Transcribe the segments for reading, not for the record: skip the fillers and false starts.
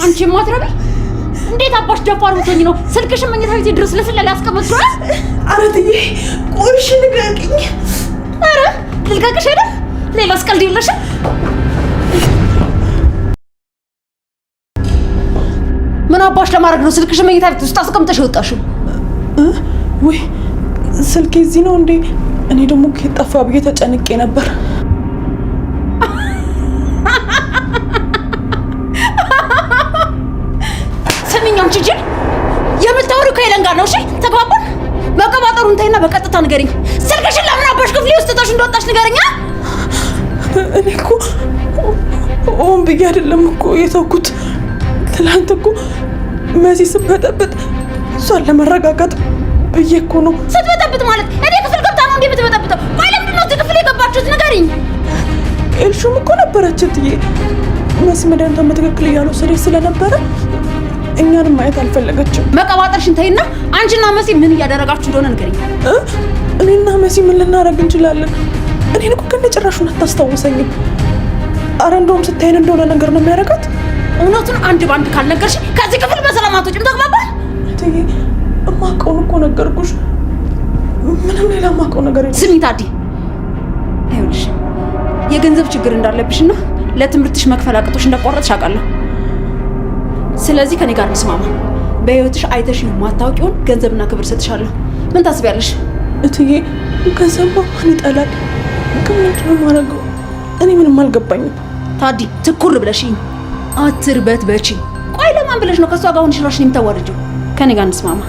አንቺ ማትረቢ እንዴት አባሽ ደፋር ብትሆኚ ነው ስልክሽን መኝታ ቤት ድረስ ለስለላ ያስቀመጥሽው? ኧረ ትዬ ቆይሽ ንገሪኝ። ኧረ ልልቀቅሽ አይደል? ሌላስ ቀልድ የለሽም? ምን አባሽ ለማድረግ ነው ስልክሽን መኝታ ቤት ውስጥ አስቀምጠሽ የወጣሽው? ወይ ስልኬ እዚህ ነው እንዴ? እኔ ደግሞ ከጠፋ ብዬ ተጨንቄ ነበር። ስሚኝ አንቺ ጅል፣ የምታወሪው ከሄለን ጋር ነው? እሺ ተግባባን? መቀባጠሩን ተይና በቀጥታ ንገሪኝ። ስልክሽን ለምን አባሽ ክፍሌ ውስጥ ተሽ እንደወጣሽ ንገሪኝ። እኔ እኮ ኦን ብዬ አይደለም እኮ የተውኩት። ትላንት እኮ መሲ ስትበጠብጥ እሷን ለመረጋጋት ብዬ እኮ ነው። ስትበጠብጥ ማለት እኔ ክፍል ገብታ ነው እንዴ የምትበጠብጠው? ቆይ ለምንድን ነው እዚህ ክፍል የገባችሁት? ንገሪኝ። ኤልሹም እኮ ነበረች እትዬ። መሲ መድኃኒቷን በትክክል እያልወሰደች ስለነበረ እኛንም ማየት አልፈለገችም። መቀባጠርሽን ተይና አንቺና መሲ ምን እያደረጋችሁ እንደሆነ ንገሪኝ። እኔና መሲ ምን ልናደርግ እንችላለን? እኔን እኮ ከነጭራሹን አታስታውሰኝም። አረ እንደውም ስታይን እንደሆነ ነገር ነው የሚያደርጋት። እውነቱን አንድ ባንድ ካልነገርሽ ከዚህ ክፍል በሰላም አትወጪም። ተግባባን? እትዬ እማውቀውን እኮ ነገርኩሽ። ምንም ሌላ የማውቀው ነገር የለም። ስሚ ታዲ፣ ይኸውልሽ የገንዘብ ችግር እንዳለብሽና ለትምህርትሽ መክፈል አቅቶሽ እንዳቋረጥሽ አውቃለሁ። ስለዚህ ከኔ ጋር እንስማማ። በህይወትሽ አይተሽ የማታውቂውን ገንዘብና ክብር ሰጥሻለሁ። ምን ታስቢያለሽ? እትዬ ገንዘብ ማን ይጠላል? ግን ምንድን ነው የማደርገው? እኔ ምንም አልገባኝም። ታዲ ትኩር ብለሽኝ አትርበት በቺ። ቆይ ለማን ብለሽ ነው ከሷ ጋር ሆነሽ ራስሽን የምታዋርጂው? ከኔ ጋር እንስማማ።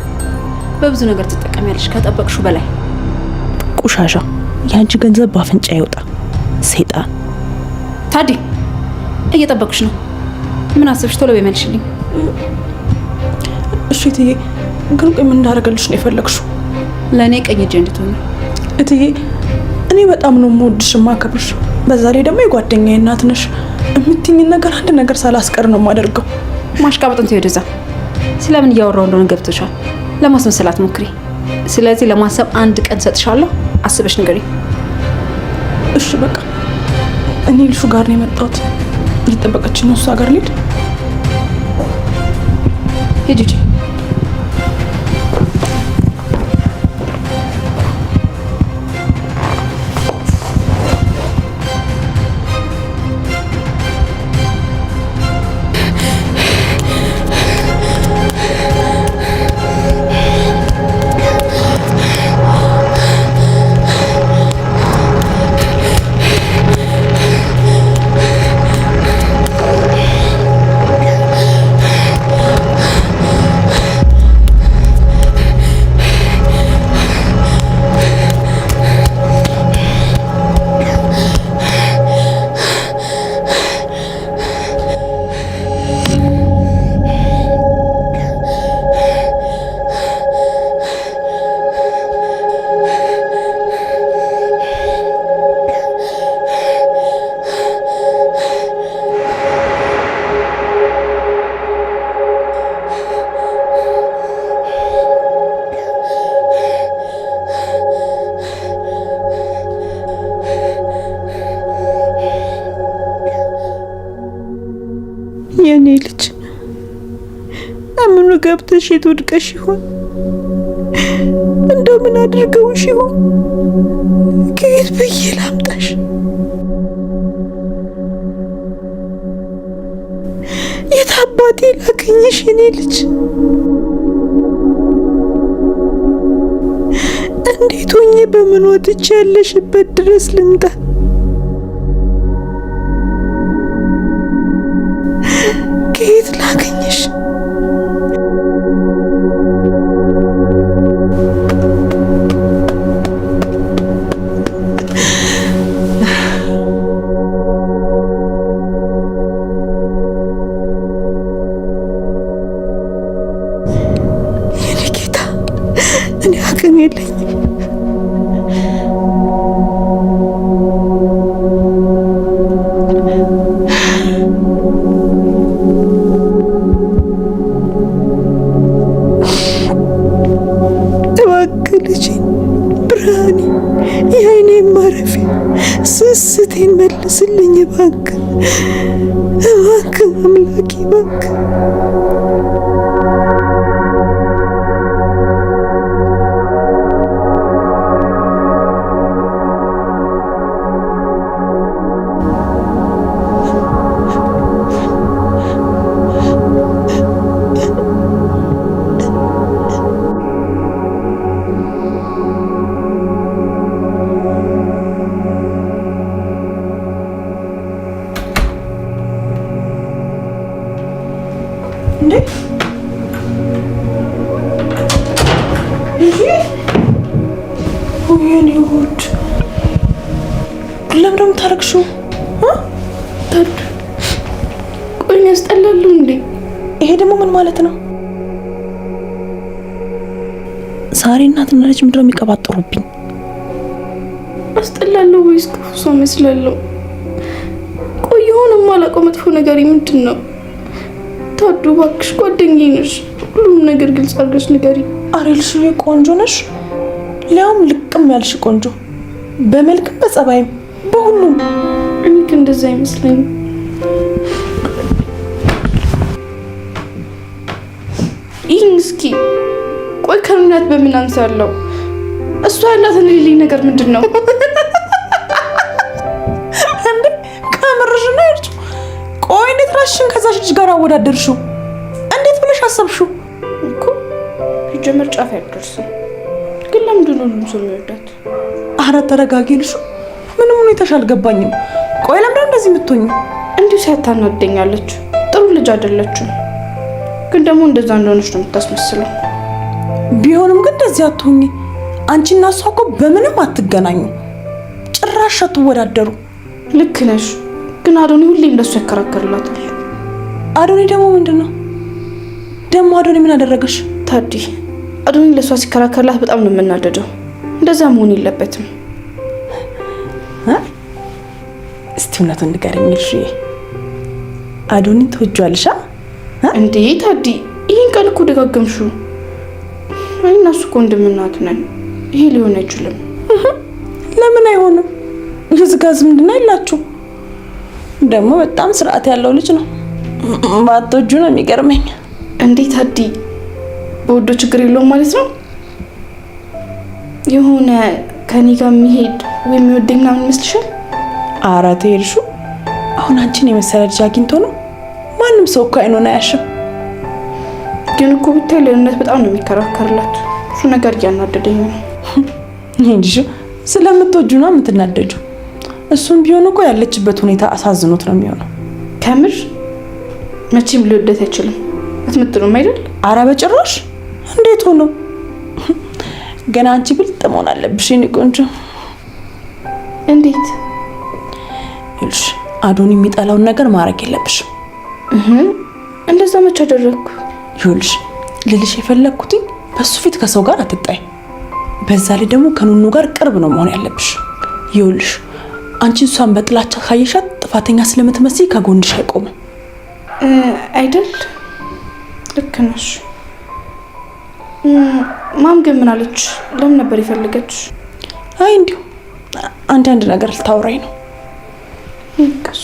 በብዙ ነገር ትጠቀሚያለሽ ከጠበቅሽው በላይ። ቆሻሻ፣ ያንቺ ገንዘብ ባፍንጫ ይወጣ ሰይጣን። ታዲ እየጠበቅሽ ነው። ምን አስብሽ? ቶሎ በመልሽልኝ። እሺ እትዬ፣ ግን ቆይ ምን እንዳደርግልሽ ነው የፈለግሽው? ለእኔ ቀኝ እጄ እንድትሆኚ። እትዬ እኔ በጣም ነው የምወድሽ የማከብርሽ። በዛ ላይ ደግሞ የጓደኛዬ እናት ነሽ። የምትይኝን ነገር አንድ ነገር ሳላስቀር ነው የማደርገው። ማሽቃበጥን ተይው ወደዛ። ስለምን እያወራሁ እንደሆነ ገብቶሻል። ለማስመሰል አትሞክሪ። ስለዚህ ለማሰብ አንድ ቀን ሰጥሻለሁ። አስበሽ ንገሪኝ። እሺ በቃ እኔ ልሹ ጋር ነው የመጣሁት። እየጠበቀችኝ ነው። እሷ ጋር ልሂድ። ሂጂ። የኔ ልጅ አምኑ ገብተሽ የት ወድቀሽ ይሆን? እንደው ምን አድርገውሽ ይሆን? ከየት ብዬ ላምጣሽ? የት አባቴ ላገኝሽ የኔ ልጅ? እንዴት ሆኜ በምን ወጥቼ ያለሽበት ድረስ ልምጣ? ከየት ላገኝሽ? የኔ ጌታ፣ እኔ አቅም የለኝም። ብርሃኔ፣ የዓይኔ ማረፊያ፣ ስስቴን መልስልኝ እባክህ እባክህ። አምላኬ እባክህ ለምን ታረክሽው? ቆይ ያስጠላሉ እንዴ? ይሄ ደግሞ ምን ማለት ነው? ዛሬ እናትና ልጅ ምንድነው የሚቀባጠሩብኝ? አስጠላለሁ ወይስ ክፉ ሰው መስላለሁ? ቆይ የሆነ የማላውቀው መጥፎ ነገር ምንድን ነው? ታዱ እባክሽ ጓደኛዬ ነሽ፣ ሁሉም ነገር ግልጽ አድርገሽ ንገሪ። አሬልሽ ቆንጆ ነሽ፣ ሊያውም ልቅም ያልሽ ቆንጆ፣ በመልክም በጸባይም በሁሉም። እኔ ግን እንደዛ አይመስለኝም። ይህን እስኪ ቆይ ከምናት በምን አንሳለሁ? እሷ ያላትን ሌሊ ነገር ምንድን ነው እንዴ? ከምርሽ ነው ያልሽው? ቆይ እንዴት ራስሽን ከዛች ልጅ ጋር አወዳደርሽው? እንዴት ብለሽ አሰብሽው? እኮ ጀመር ጫፍ ያደርሰው ግን ለምንድን ነው ሁሉም ሰው የሚወዳት? አረ ተረጋጊ ልሹ፣ ምንም ሁኔታሽ አልገባኝም። ቆይ ለምንድን እንደዚህ የምትሆኚ? እንዲሁ ሲያታናደኛለች። ጥሩ ልጅ አይደለችም፣ ግን ደግሞ እንደዛ እንደሆነች ነው የምታስመስለው። ቢሆንም ግን እንደዚህ አትሆኚ። አንቺና እሷ እኮ በምንም አትገናኙ፣ ጭራሽ አትወዳደሩ። ልክ ነሽ፣ ግን አዶኒ ሁሌም እንደሱ ያከራከርላታል። አዶኒ ደግሞ ምንድነው ደግሞ? አዶኒ ምን አደረገሽ? ታዲ አዶኒ ለሷ ሲከራከርላት በጣም ነው የምናደደው። እንደዛ መሆን የለበትም። እስቲ እውነቱን ንገረኝ ልሽ፣ አዶኒ ትወጂዋለሽ እንዴ? ታዲ ይህን ቃል እኮ ደጋገምሽው። እኔና እሱ እኮ እንደምናት ነን። ይሄ ሊሆን አይችልም። ለምን አይሆንም? የስጋ ዝምድና የላችሁ። ደግሞ በጣም ስርዓት ያለው ልጅ ነው። ባትወጁ ነው የሚገርመኝ። እንዴ ታዲ በወዶ ችግር የለውም ማለት ነው? የሆነ ከኔ ጋር የሚሄድ ወይም የሚወደኝ ምናምን ይመስልሻል? ኧረ ተይ ልሹ፣ አሁን አንቺን የመሰለ ልጅ አግኝቶ ነው? ማንም ሰው እኮ አይኑን አያሽም። ግን እኮ ብታይ ለእነት በጣም ነው የሚከራከርላት። እሱ ነገር እያናደደኝ ነው። ልሹ ስለምትወጁ ነው የምትናደጁ። እሱም ቢሆን እኮ ያለችበት ሁኔታ አሳዝኖት ነው የሚሆነው። ከምር መቼም ሊወደት አይችልም። አትመጥኑም አይደል? ኧረ በጭራሽ። እንዴት ሆኖ? ገና አንቺ ብልጥ መሆን አለብሽ የኔ ቆንጆ። እንዴት? ይልሽ አዶኒ የሚጠላውን ነገር ማድረግ የለብሽም። እንደዛ መቼ አደረግኩ? ይልሽ ልልሽ የፈለግኩት በሱ ፊት ከሰው ጋር አትጣይ። በዛ ላይ ደግሞ ከኑኑ ጋር ቅርብ ነው መሆን ያለብሽ። ይልሽ አንቺ እሷን በጥላቻ ካየሻት ጥፋተኛ ስለምትመስይ ከጎንሽ አይቆምም አይደል? ልክ ነሽ። ማም ግን ምን አለች? ለምን ነበር የፈለገች? አይ እንዲሁ አንዳንድ ነገር ልታወራኝ ነው። ይቀስ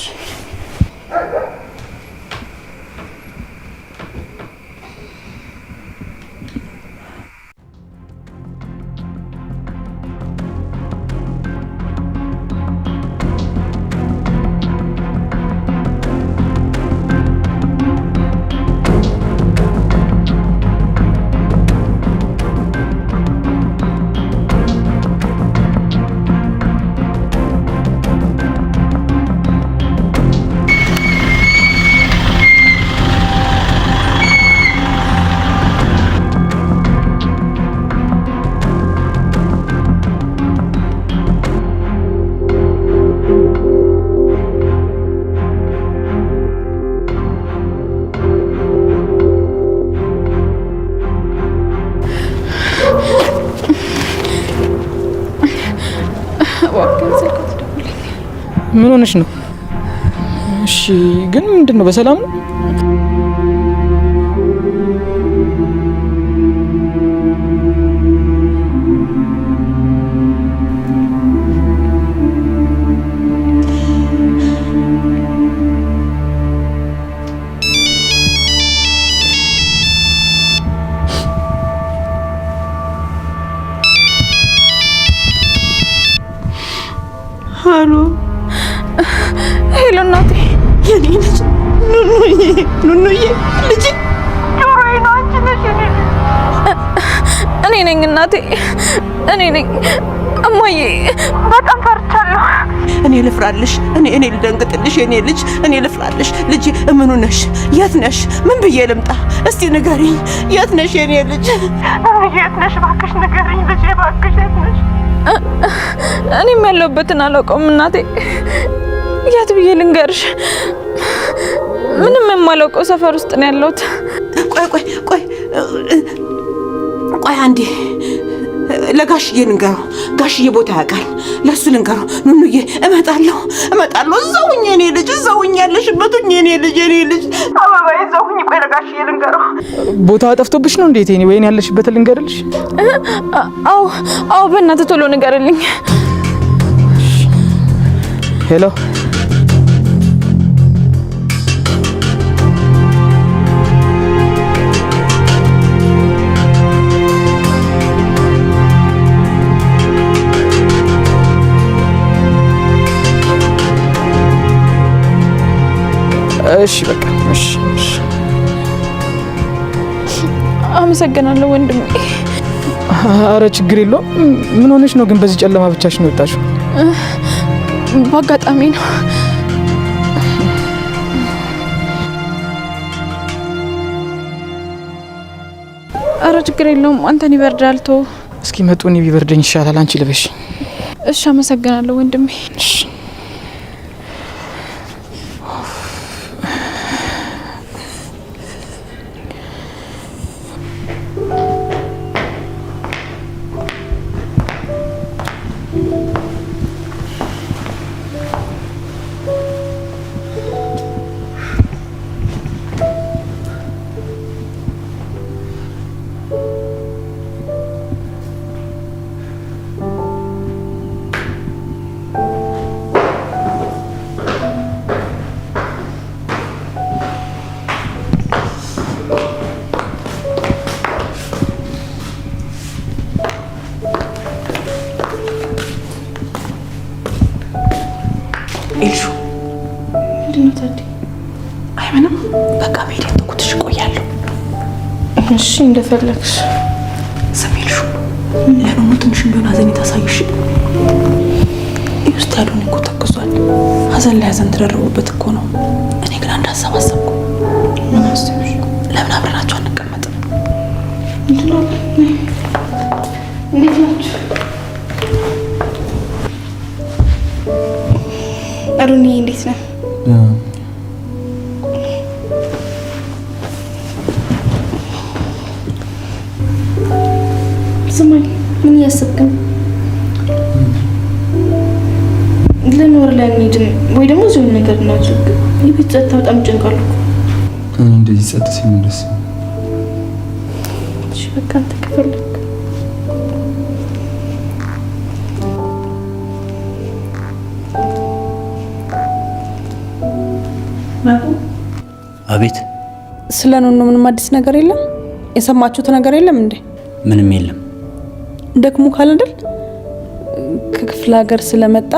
ምን ሆነሽ ነው? እሺ ግን ምንድነው? በሰላም ነው? አሎ ሄሎ እናቴ። የኔ ልጅ ኑኑዬ ልጅ ጆሮዬ ነው። አንቺ ነሽ የኔ ልጅ? እኔ ነኝ እናቴ፣ እኔ ነኝ። እማዬ በጣም ፈርቻለሁ። እኔ ልፍራልሽ፣ እኔ ልደንግጥልሽ የኔ ልጅ፣ እኔ ልፍራልሽ ልጅ። እምኑ ነሽ? የት ነሽ? ምን ብዬ ልምጣ? እስቲ ንገሪኝ። የት ነሽ የኔ ልጅ? የት ነሽ? እባክሽ ንገሪኝ ልጅ፣ እባክሽ የት ነሽ? እኔም ያለሁበትን አላውቀውም እናቴ። የት ብዬ ልንገርሽ? ምንም የማላውቀው ሰፈር ውስጥ ነው ያለሁት። ቆይ አንዴ ለጋሽዬ ልንገረው። ጋሽዬ ቦታ ያውቃል፣ ለሱ ልንገረው። ኑኑዬ እመጣለሁ። እዛው ሁኚ የኔ ልጅ፣ እዛው ሁኚ፣ ያለሽበት ሁኚ የኔ ልጅ፣ አበባዬ እዛው ሁኚ። ቆይ ለጋሽዬ ልንገረው። ቦታ ጠፍቶብሽ ነው እንዴት? ወይኔ ያለሽበት ልንገርልሽ? አዎ በእናትህ ቶሎ ንገርልኝ። ሄሎ እሺ በቃ እሺ። አመሰግናለሁ ወንድሜ። አረ ችግር የለውም። ምን ሆነሽ ነው ግን በዚህ ጨለማ ብቻሽን የወጣሽው? በአጋጣሚ ነው። አረ ችግር የለውም። አንተን ይበርዳል። ተው እስኪ መጡ። እኔ ቢበርደኝ ይሻላል። አንቺ ልበሽ። እሺ አመሰግናለሁ ወንድሜ። እሺ ኤልሹ ምንድነው ታዲያ? አይ ምንም በቃ መሄድ ተኩትሽ ቆያለሁ። እሺ እንደፈለግሽ። ስሚ ኤልሹ፣ ለኑኑ ትንሽ ቢሆን ሀዘን ታሳይሽ። ውስጥ ያሉን እኮ ተክዟል። ሀዘን ላይ ሀዘን ተደረቡበት እኮ ነው። እኔ ግን አንድ ሀሳብ አሰብኩ። ምን አሰብሽ? ለምን አብረናቸው አንቀመጥም? ምንድነው? እንዴት ናችሁ? አሩኒ እንዴት ነህ? ስማኝ፣ ምን እያሰብክ ነው? ለኖር ላይ እንሂድን ወይ ደግሞ እዚሁ ነገር እናድርግ። የቤት ጸጥታ በጣም ጨንቃሉ እኮ። እንደዚህ ጸጥ ሲል ነው ደስ። እሺ በቃ አንተ ከፈለክ አቤት። ስለ ኑኑ ምንም አዲስ ነገር የለም? የሰማችሁት ነገር የለም እንዴ? ምንም የለም። ደግሞ ካለ አይደል ከክፍለ ሀገር ስለመጣ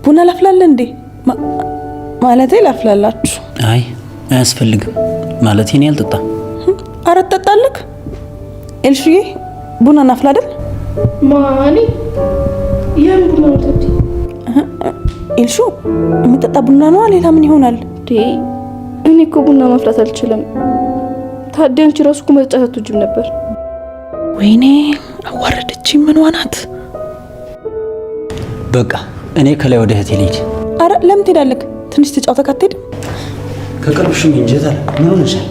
ቡና ላፍላለ እንዴ? ማለቴ ላፍላላችሁ። አይ አያስፈልግም። ማለቴ እኔ አልጠጣም። ኧረ ትጠጣለህ ኤልሹዬ። ቡና ናፍላ አይደል? ማኒ ያን ቡና ወጣቲ ኤልሹ የሚጠጣ ቡና ነው። ሌላ ምን ይሆናል? እኔ እኮ ቡና ማፍላት አልችልም። ታዲያ አንቺ ራሱ እኮ መጠጣት አትወጂም ነበር። ወይኔ አዋረደች። ምን ዋናት? በቃ እኔ ከላይ ወደ እህቴ ልሂድ። አረ ለምን ትሄዳለህ? ትንሽ ተጫውተህ አትሄድም? ከቅርብሽም እንጀታል። ምን ሆነሻል?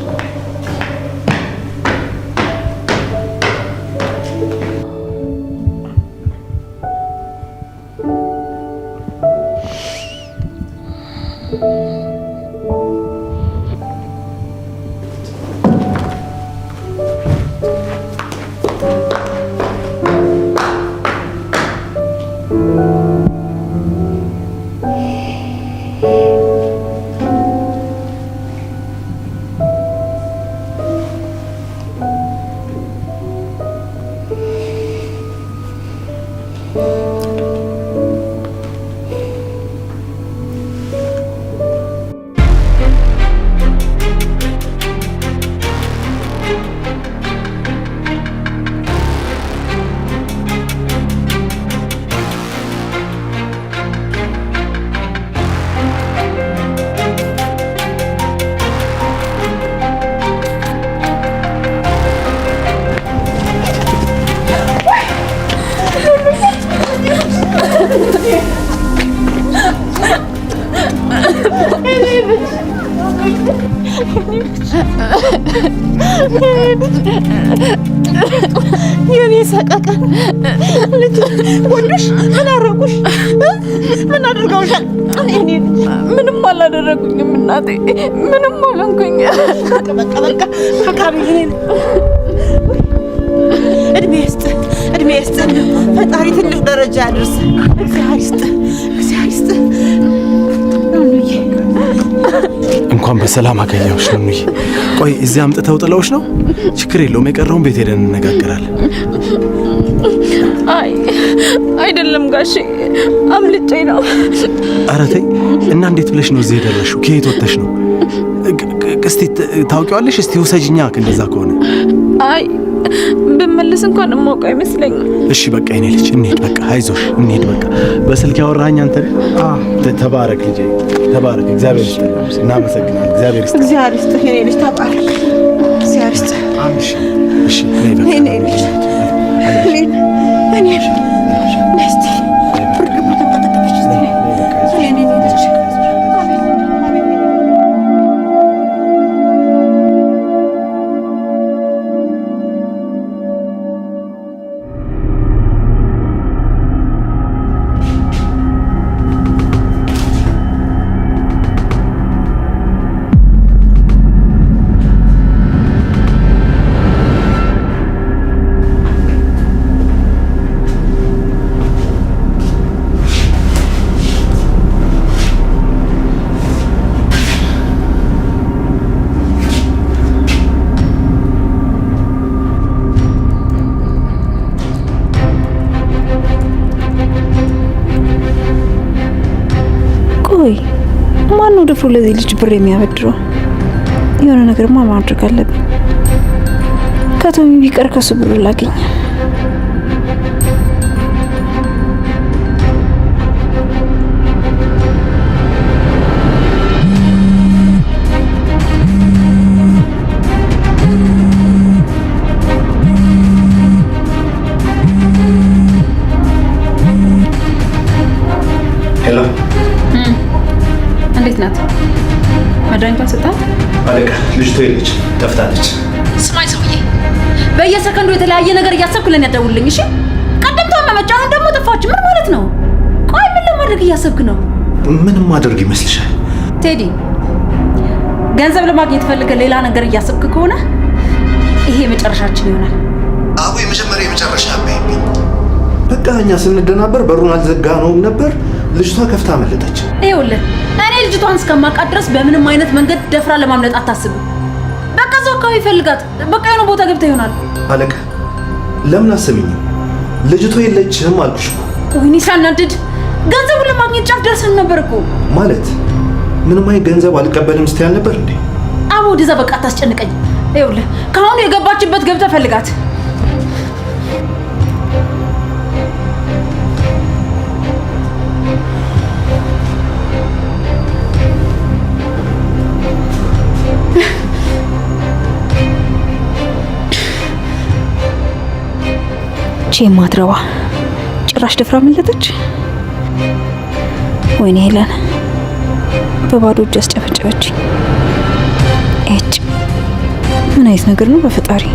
የኔ ሰቀቀን ልጅ ወንድሽ ምን አደረጉሽ? ምን አድርገውሻል? እኔ ምንም አላደረጉኝም እናቴ፣ ምንም አልሆንኩኝ። በቃ ብዬሽ እድሜ ይስጥ ፈጣሪ ትልቅ ደረጃ ያድርስ። እግዚአብሔር ይስጥ። እንኳን በሰላም አገኘሁሽ ኑኑዬ። ቆይ እዚህ አምጥተው ጥለውሽ ነው? ችግር የለውም፣ የቀረውን ቤት ሄደን እንነጋገራለን። አይደለም ጋሼ፣ አምልጬ ነው። ኧረ ተይ እና እንዴት ብለሽ ነው እዚህ የደረሽው? ከየት ወጥተሽ ነው? እስቲ ታውቂዋለሽ? እስቲ ውሰጅኛ እንደዛ ከሆነ። ብመለስ እንኳን እማውቀው አይመስለኝም። እሺ በቃ የኔ ልጅ እንሂድ። በቃ አይዞሽ እንሂድ። በቃ በስልክ ያወራኸኝ አንተ ነህ? ተባረክ ልጄ ተባረክ። እግዚአብሔር ይስጥህ። እናመሰግናለን። እግዚአብሔር ይስጥህ። እግዚአብሔር ይስጥህ የኔ ልጅ ተባረክ። እግዚአብሔር ይስጥህ። እሺ ነይ በቃ የኔ ልጅ እኔ ነስቲ ፍርድ ተጠቅተሽ የኔ ልጅ ማነው ደፍሮ ለዚህ ልጅ ብር የሚያበድረው? የሆነ ነገርማ ማድረግ አለብኝ። ከቶሚ ቢቀር ከሱ ብር ላገኝ። ሄሎ እንዴት ናት? መድኃኒቷን ሰጣት? አለቃ ልጅቷ የለች፣ ጠፍታለች። ስማኝ ሰውዬ፣ በየሰከንዱ የተለያየ ነገር እያሰብክ ለኔ ያደውልኝ። እሺ ቀደም ታመመች፣ አሁን ደግሞ ጠፋች። ምን ማለት ነው? ቆይ ምን ለማድረግ እያሰብክ ነው? ምንም ማድረግ ይመስልሻል? ቴዲ፣ ገንዘብ ለማግኘት ፈልገህ ሌላ ነገር እያሰብክ ከሆነ ይሄ መጨረሻችን ይሆናል። አቡ የመጨረሻ አባይብኝ። በቃ እኛ ስንደናበር በሩን አልዘጋነውም ነበር። ልጅቷ ከፍታ አመለጠች። ይኸውልህ እኔ ልጅቷን እስከማውቃት ድረስ በምንም አይነት መንገድ ደፍራ ለማምለጥ አታስብ። በቃ እዛው አካባቢ ፈልጋት። በቃ የሆነ ቦታ ገብታ ይሆናል። አለቃ ለምን አሰሚኝም? ልጅቷ የለችም አልኩሽ እኮ። ወይኔ ሲያናድድ! ገንዘቡን ለማግኘት ጫፍ ደርሰን ነበር እኮ። ማለት ምንም አይነት ገንዘብ አልቀበልም ስትይ አልነበር እንዴ? አቦ ወደዛ በቃ አታስጨንቀኝ። ይኸውልህ ከአሁኑ የገባችበት ገብተህ ፈልጋት። ማትረባ ጭራሽ ደፍራ መለጠች። ወይኔ ሄለን በባዶ እጅ አስጨፈጨፈችኝ። እጭ ምን አይነት ነገር ነው በፈጣሪ።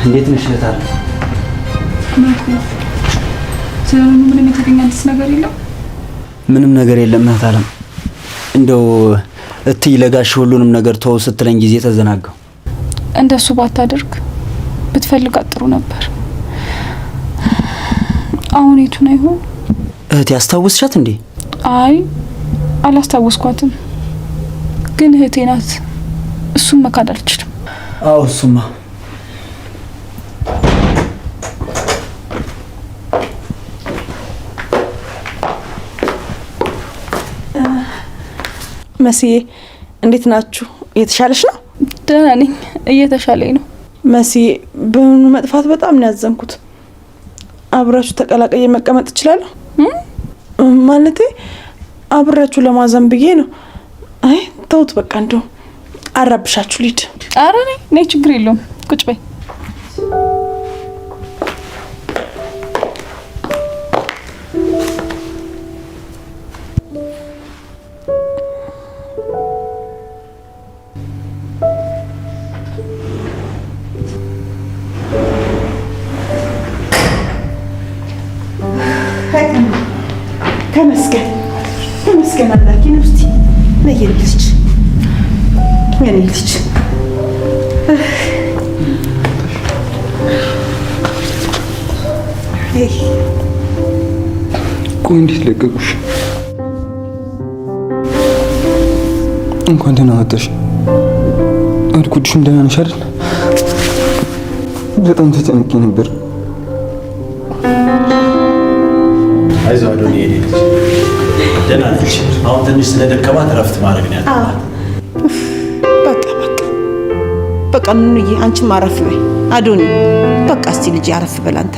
እንዴት ነሽ ለታል? ስለምን ምንም የተገኘ አዲስ ነገር የለም? ምንም ነገር የለም እህታለም። እንደው እትይ ለጋሽ ሁሉንም ነገር ተወው ስትለኝ ጊዜ ተዘናጋው። እንደሱ ባታደርግ ብትፈልጋት ጥሩ ነበር። አሁን የቱን አይሆን? እህቴ አስታውስሻት እንዴ? አይ አላስታወስኳትም፣ ግን እህቴ ናት። እሱም መካድ አልችልም። አዎ እሱማ መስዬ እንዴት ናችሁ? እየተሻለሽ ነው? ደህና ነኝ፣ እየተሻለኝ ነው። መስዬ በምኑ መጥፋት በጣም ነው ያዘንኩት። አብራችሁ ተቀላቀየ መቀመጥ እችላለሁ? ማለቴ አብራችሁ ለማዘን ብዬ ነው። አይ ተውት በቃ እንደው አራብሻችሁ ልሂድ። ኧረ ነይ ችግር የለውም ቁጭ በይ። ተመስገን አምላኬ ነው። እስቲ ነይ ልጅ የኔ ልጅ ቆይ እንዴት ለቀቁሽ? እንኳን ደህና መጣሽ። አልኩድሽም ደህና ነሽ አይደል? በጣም ተጨንቄ ነበር። አይዞህ አዶኒ የኔ ልጅ ደህና ነች። አሁን ትንሽ ስለደከማት እረፍት ማድረግ ነው ያለባት። በቃ ኑኑዬ አንቺም አረፍ በይ። አዶኒ በቃ እስቲ ልጅ አረፍ በል አንተ።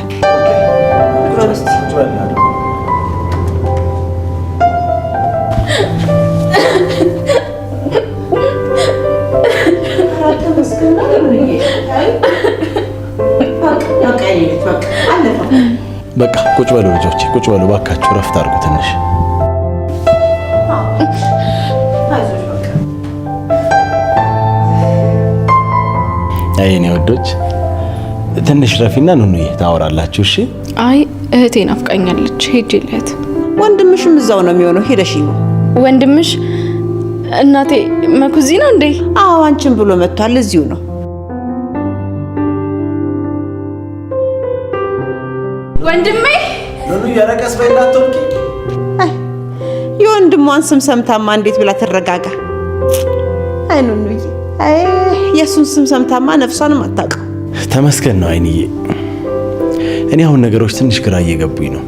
በቃ ቁጭ በሉ ልጆቼ፣ ቁጭ በሉ እባካችሁ፣ እረፍት አድርጉ ትንሽ። አይ የኔ ወዶች ትንሽ ረፊና ኑኑዬ ታወራላችሁ። እሺ። አይ እህቴ ናፍቃኛለች፣ ሄጄላት። ወንድምሽም እዛው ነው የሚሆነው፣ ሄደሽ ነው። ወንድምሽ እናቴ መኩዚ ነው እንዴ? አዎ አንቺን ብሎ መጥቷል፣ እዚሁ ነው። ወንድሜ ኑኑዬ ረቀስ በይና አትወቂ። የወንድሟን ስም ሰምታማ እንዴት ብላ ትረጋጋ? አይ ኑኑዬ፣ አይ የሱን ስም ሰምታማ ነፍሷንም አታውቅም። ተመስገን ነው አይንዬ። እኔ አሁን ነገሮች ትንሽ ግራ እየገቡኝ ነው።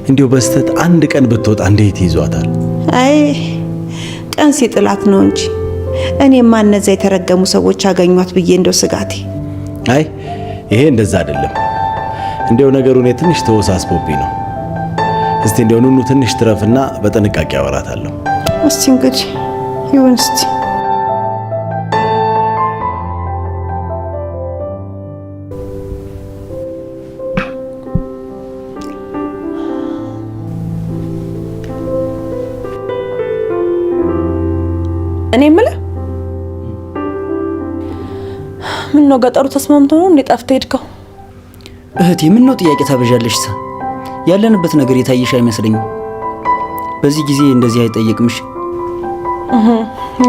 እንዲሁ በስተት አንድ ቀን ብትወጣ እንዴት ይዟታል? አይ ቀን ሲጥላት ነው እንጂ እኔማ እነዛ የተረገሙ ሰዎች አገኟት ብዬ እንደው ስጋቴ። አይ ይሄ እንደዛ አይደለም። እንዲያው ነገሩን ትንሽ ተወሳስቦብኝ ነው። እስቲ እንዲያው ኑኑ ትንሽ ትረፍና በጥንቃቄ አወራታለሁ። እስቲ እንግዲህ ይሁን እስቲ። እኔ የምልህ ምን ነው ገጠሩ ተስማምቶ ነው እንዴ ጠፍተህ ሄድከው? እህቴ ምን ነው ጥያቄ ታበዣለሽ? ያለንበት ነገር የታየሽ አይመስለኝም። በዚህ ጊዜ እንደዚህ አይጠየቅምሽ።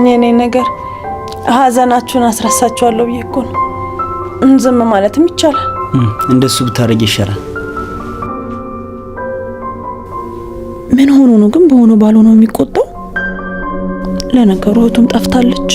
የኔ ነገር ሀዘናችሁን አስረሳችኋለሁ ብዬ እኮ ነው። ዝም ማለትም ይቻላል። እንደሱ ብታረጊ ይሻላል። ምን ሆኖ ነው ግን በሆነ ባልሆነው የሚቆጣው? ለነገሩ እህቱም ጠፍታለች።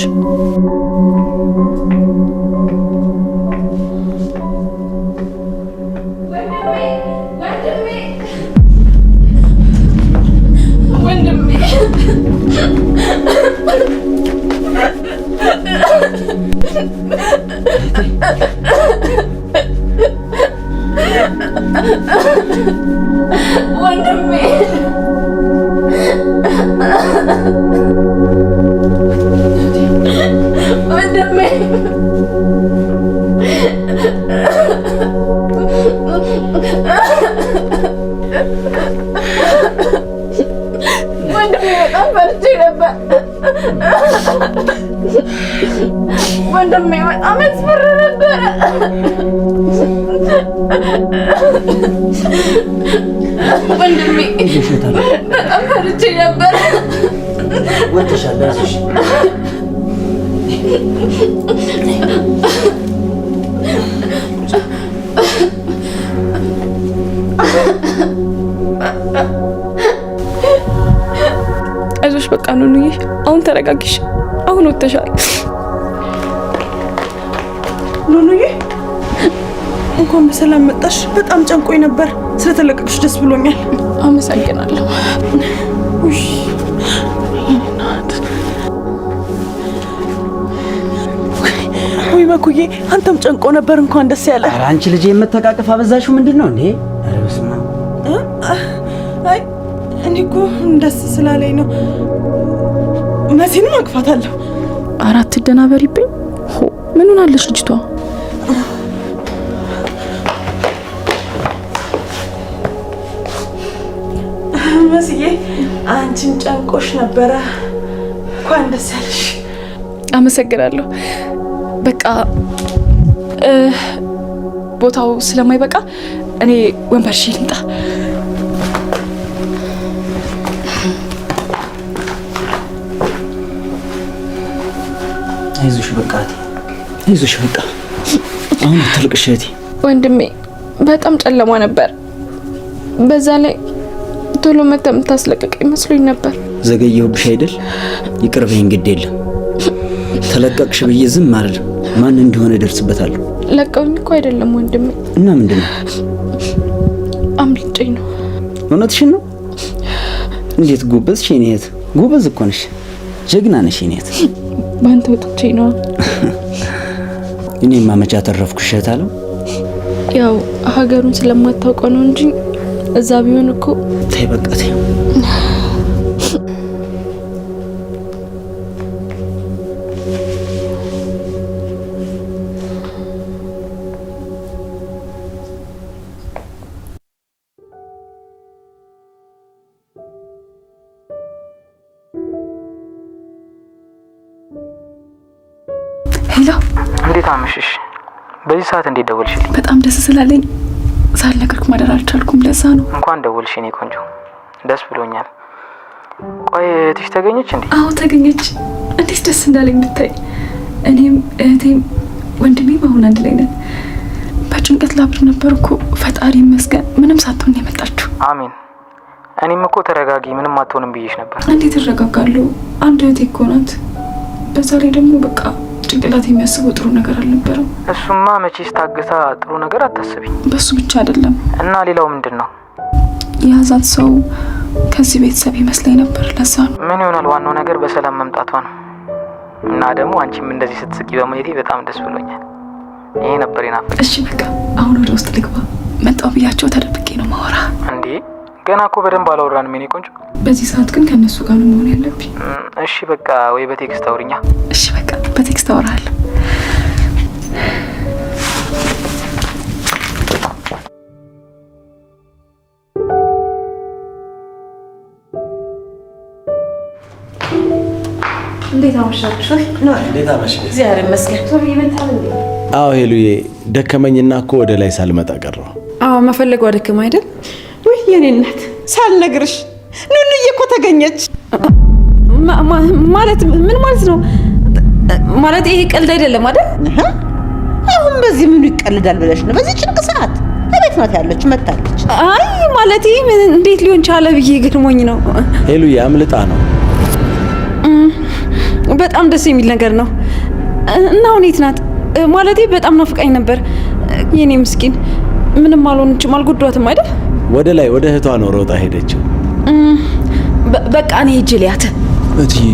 ወንድሜ በጣም ያስፈራ ነበረ። ወንድሜ በጣም ፈርቼ ነበረ። ወጥሻል አይዞሽ። አይዞሽ በቃ ኑኑዬ፣ አሁን ተረጋጊሽ። አሁን ወጥተሻል። ኑኑዬ እንኳን በሰላም መጣሽ። በጣም ጨንቆኝ ነበር። ስለተለቀቅሽ ደስ ብሎኛል። አመሰግናለሁ። ወይ መኩዬ አንተም ጨንቆ ነበር። እንኳን ደስ ያለ። ኧረ አንቺ ልጅ የምትተቃቀፍ አበዛሽው። ምንድነው እንዴ? ኧረ በስመ አብ። አይ እኔ እኮ ደስ ስላለኝ ነው። መሲንም አቅፋታለሁ። አራት ደናበሪብኝ። ምን ሆናለች ልጅቷ? መስዬ አንቺን ጨንቆሽ ነበረ። እንኳን ደስ ያለሽ። አመሰግናለሁ። በቃ ቦታው ስለማይበቃ እኔ ወንበር ሺ ልምጣ። አይዞሽ በቃ አይዞሽ በቃ አሁን አትልቅሽ እህቴ። ወንድሜ በጣም ጨለማ ነበር። በዛ ላይ ቶሎ መተህ የምታስለቅቀኝ መስሎኝ ነበር። ዘገየሁብሽ አይደል? ይቅር በይኝ፣ ግድ የለም። ተለቀቅሽ ብዬ ዝም አልልም። ማን እንደሆነ እደርስበታለሁ። ለቀውኝ እኮ አይደለም ወንድሜ። እና ምንድን ነው? አምልጬኝ ነው። እውነትሽን ነው? እንዴት ጎበዝሽ የኔ እህት! ጎበዝ እኮ ነሽ፣ ጀግና ነሽ የኔ እህት። ባንተ ወጥቼ ነው። እኔማ መቼ አተረፍኩሽ እህት አለው። ያው ሀገሩን ስለማታውቀው ነው እንጂ እዛ ቢሆን እኮ። ተይ በቃ ተይ። ሄሎ፣ እንዴት አመሽሽ? በዚህ ሰዓት እንዴት ደወልሽልኝ? በጣም ደስ ስላለኝ ሳልነግርክ ማደር አልቻልኩም። ለዛ ነው። እንኳን ደወልሽ የኔ ቆንጆ፣ ደስ ብሎኛል። ቆይ እህትሽ ተገኘች እንዴ? አዎ ተገኘች። እንዴት ደስ እንዳለኝ ብታይ። እኔም እህቴም ወንድሜም አሁን አንድ ላይ ነን። በጭንቀት ላብድ ነበርኩ። ፈጣሪ ይመስገን ምንም ሳትሆን የመጣችሁ። አሜን። እኔም እኮ ተረጋጊ፣ ምንም አትሆንም ብዬሽ ነበር። እንዴት እረጋጋለሁ? አንድ እህቴ እኮ ናት። በዛ ላይ ደግሞ በቃ ጭንቅላት የሚያስበው ጥሩ ነገር አልነበረም። እሱማ መቼስ ታግሳ ጥሩ ነገር አታስቢ። በሱ ብቻ አይደለም። እና ሌላው ምንድን ነው? የያዛት ሰው ከዚህ ቤተሰብ ይመስለኝ ነበር። ለዛ ነው። ምን ይሆናል፣ ዋናው ነገር በሰላም መምጣቷ ነው። እና ደግሞ አንቺም እንደዚህ ስትስቂ በማየቴ በጣም ደስ ብሎኛል። ይሄ ነበር የናፈቀኝ። እሺ በቃ አሁን ወደ ውስጥ ልግባ። መጣው ብያቸው ተደብቄ ነው ማወራ። እንዴ ገና እኮ በደንብ አላወራንም የኔ ቆንጆ። በዚህ ሰዓት ግን ከነሱ ጋር ነው መሆን ያለብኝ። እሺ በቃ ወይ በቴክስት አውሪኛ። እሺ በቃ በቴክስት አወራለሁ። እንዴት አመሻችሁ? እንዴት አመሸሽ? እግዚአብሔር ይመስገን። ሶፊ መጣል እንዴ? አዎ ሄሉዬ፣ ደከመኝና እኮ ወደ ላይ ሳልመጣ ቀረሁ። አዎ መፈለግ ወደከም አይደል? ውይ የኔ እናት ሳልነግርሽ ኑኑዬ እኮ ተገኘች። ማለት ምን ማለት ነው? ማለት ይሄ ቀልድ አይደለም አይደል? አሁን በዚህ ምኑ ይቀልዳል ብለሽ ነው? በዚህ ጭንቅ ሰዓት እቤት ናት ያለች፣ መታለች። አይ ማለት እንዴት ሊሆን ቻለ ብዬ ገርሞኝ ነው። ሄሉዬ አምልጣ ነው። በጣም ደስ የሚል ነገር ነው። እና ሁኔት ናት ማለቴ በጣም ናፍቃኝ ነበር። የኔ ምስኪን ምንም አልሆነችም፣ አልጎዷትም አይደል? ወደ ላይ ወደ እህቷ ነው ሮጣ ሄደችው። በቃ እኔ ሂጅ ልያት። እትዬ